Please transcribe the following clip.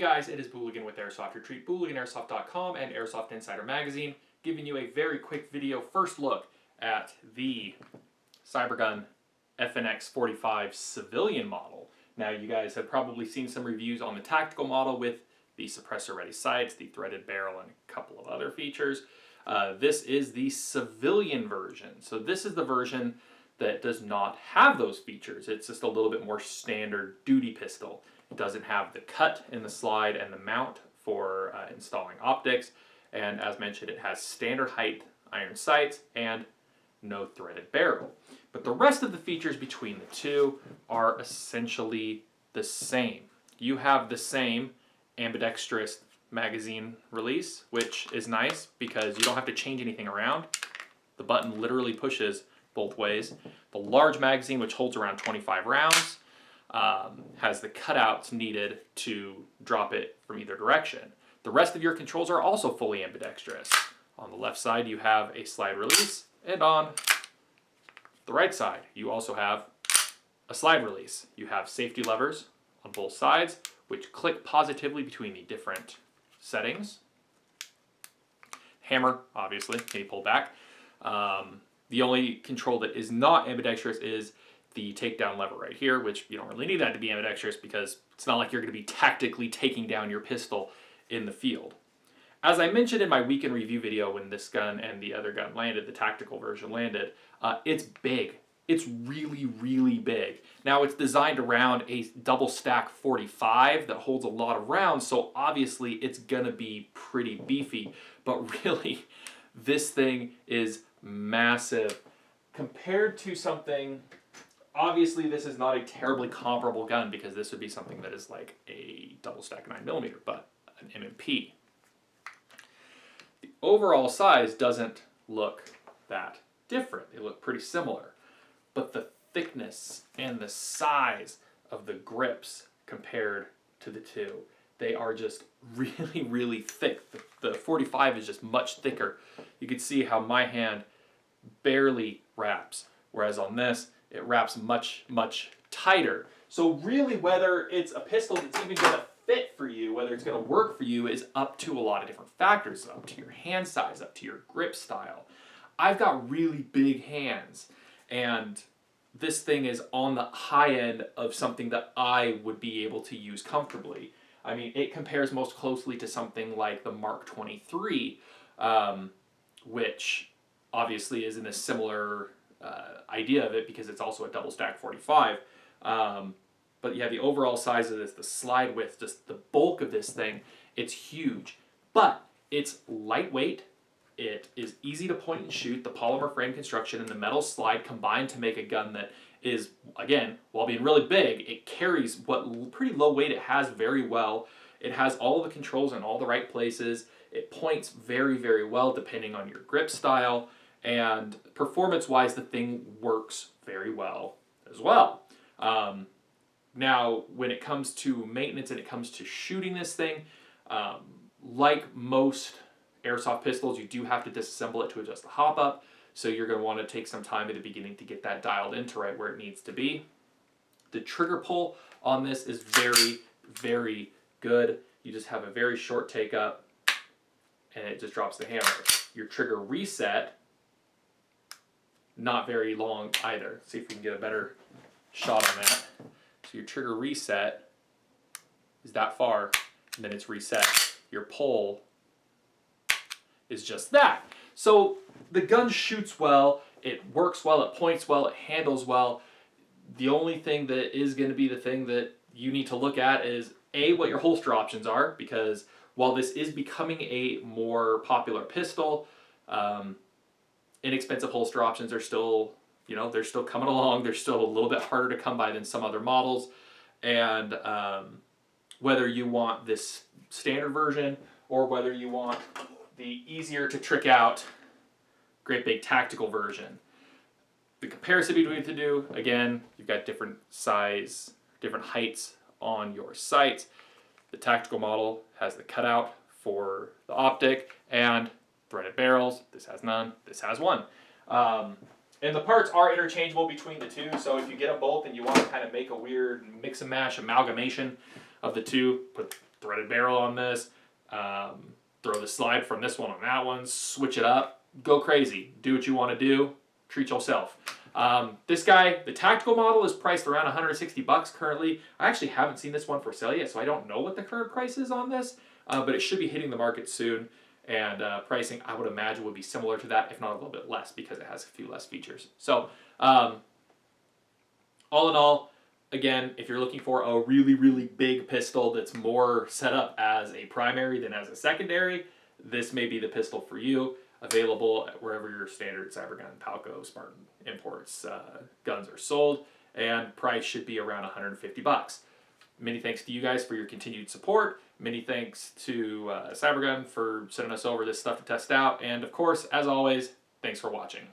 Hey guys, it is Booligan with Airsoft. Your treat, BooliganAirsoft.com and Airsoft Insider Magazine, giving you a very quick video first look at the Cybergun FNX45 civilian model. Now you guys have probably seen some reviews on the tactical model with the suppressor ready sights, the threaded barrel, and a couple of other features. This is the civilian version. So this is the version that does not have those features. It's just a little bit more standard duty pistol. It doesn't have the cut in the slide and the mount for installing optics. And as mentioned, it has standard height iron sights and no threaded barrel. But the rest of the features between the two are essentially the same. You have the same Ambidextrous magazine release, which is nice because you don't have to change anything around. The button literally pushes both ways. The large magazine, which holds around 25 rounds, has the cutouts needed to drop it from either direction. The rest of your controls are also fully ambidextrous. On the left side, you have a slide release, and on the right side, you also have a slide release. You have safety levers on both sides, which click positively between the different settings. Hammer, obviously, can you pull back? The only control that is not ambidextrous is the takedown lever right here, which you don't really need that to be ambidextrous because it's not like you're going to be tactically taking down your pistol in the field. As I mentioned in my weekend review video when this gun and the other gun landed, the tactical version landed, it's big. It's really, really big. Now it's designed around a double stack 45 that holds a lot of rounds, so obviously it's gonna be pretty beefy, but really this thing is massive. Compared to something, obviously this is not a terribly comparable gun because this would be something that is like a double stack 9mm, but an M&P. The overall size doesn't look that different. They look pretty similar. But the thickness and the size of the grips compared to the two, they are just really, really thick. The 45 is just much thicker. You can see how my hand barely wraps, whereas on this, it wraps much, much tighter. So really, whether it's a pistol that's even gonna fit for you, whether it's gonna work for you, is up to a lot of different factors, up to your hand size, up to your grip style. I've got really big hands, and this thing is on the high end of something that I would be able to use comfortably. I mean, it compares most closely to something like the Mark 23, which obviously is in a similar idea of it because it's also a double stack 45. But yeah, the overall size of this, the slide width, just the bulk of this thing, it's huge. But it's lightweight. It is easy to point and shoot. The polymer frame construction and the metal slide combine to make a gun that is, again, while being really big, it carries what pretty low weight it has very well. It has all the controls in all the right places. It points very, very well depending on your grip style. And performance-wise, the thing works very well as well. Now, when it comes to maintenance and it comes to shooting this thing, like most airsoft pistols, you do have to disassemble it to adjust the hop up, so you're going to want to take some time at the beginning to get that dialed into right where it needs to be. The trigger pull on this is very, very good. You just have a very short take up and it just drops the hammer. Your trigger reset, not very long either. See if we can get a better shot on that. So your trigger reset is that far, and then it's reset. Your pull is just that. So the gun shoots well, it works well, it points well, it handles well. The only thing that is going to be the thing that you need to look at is A, what your holster options are, because while this is becoming a more popular pistol, inexpensive holster options are still, you know, they're still coming along. They're still a little bit harder to come by than some other models. And whether you want this standard version or whether you want the easier to trick out great big tactical version. The comparison between the two, again, you've got different size, different heights on your sights. The tactical model has the cutout for the optic and threaded barrels. This has none, this has one. And the parts are interchangeable between the two, so if you get them both and you want to kind of make a weird mix and mash amalgamation of the two, put threaded barrel on this, throw the slide from this one on that one, switch it up, go crazy, do what you want to do, treat yourself. This guy, the tactical model, is priced around 160 bucks currently. I actually haven't seen this one for sale yet, so I don't know what the current price is on this, but it should be hitting the market soon. And pricing, I would imagine, would be similar to that, if not a little bit less, because it has a few less features. So, all in all, again, if you're looking for a really, really big pistol that's more set up as a primary than as a secondary, this may be the pistol for you. Available at wherever your standard Cybergun, Palco, Spartan Imports guns are sold, and price should be around 150 bucks. Many thanks to you guys for your continued support. Many thanks to Cybergun for sending us over this stuff to test out. And of course, as always, thanks for watching.